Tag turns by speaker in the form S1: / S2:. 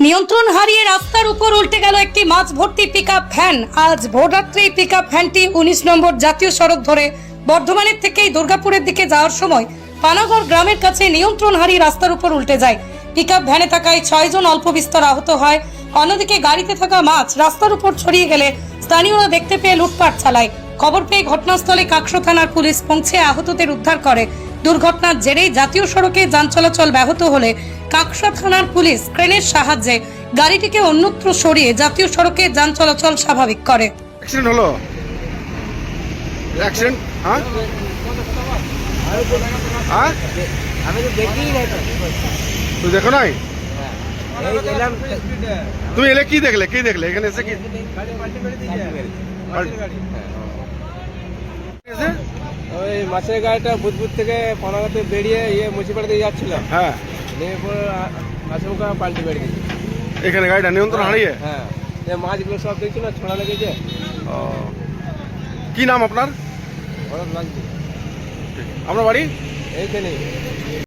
S1: নিয়ন্ত্রণ হারিয়ে রাস্তার উপর উল্টে গেল একটি মাছ ভর্তি পিকআপ ভ্যান। আজ ভোররাত্রে পিকআপ ভ্যানটি 19 নম্বর জাতীয় সড়ক ধরে বর্ধমানের থেকেই দুর্গাপুরের দিকে যাওয়ার সময় পানাগড় গ্রামের কাছে নিয়ন্ত্রণ হারিয়ে রাস্তার উপর উল্টে যায়। পিকআপ ভ্যানে থাকায় 6 জন অল্প বিস্তর আহত হয়। অন্যদিকে গাড়িতে থাকা মাছ রাস্তার উপর ছড়িয়ে গেলে স্থানীয়রা দেখতে পেয়ে লুটপাট চালায়। খবর পেয়ে ঘটনাস্থলে কাকশো থানার পুলিশ পৌঁছে আহতদের উদ্ধার করে। দুর্ঘটনার জেরে জাতীয় সড়কে যান চলাচল ব্যাহত হলে কাকশা থানার পুলিশ ক্রেনের সাহায্যে গাড়িটিকে অন্যত্র সরিয়ে জাতীয় সড়কে যান চলাচল স্বাভাবিক করে।
S2: অ্যাক্সিডেন্ট হলো? অ্যাক্সিডেন্ট? হ্যাঁ হ্যাঁ,
S3: আমি তো দেখিই নাই।
S2: তুই দেখো নাই?
S3: এই এলাম
S2: তুমি এলে কি দেখলে? কি দেখলে এখানে এসে? কি এসে?
S3: ওই মাছের গাড়িটা বুধবুদ থেকে পানাগাতে বেরিয়ে মুচিপাড়া দিয়ে যাচ্ছিলাম।
S2: হ্যাঁ,
S3: নিয়ে পরে আচমকা পাল্টি বেড়ে গেছে।
S2: এখানে গাড়িটা নিয়ন্ত্রণ হারিয়ে?
S3: হ্ঁ, মাছগুলো সব দেখছি না ছোড়া লেগেছে।
S2: ও, কি নাম আপনার?
S3: হঠাৎ লাগছে
S2: আপনার বাড়ি?
S3: এইখানে।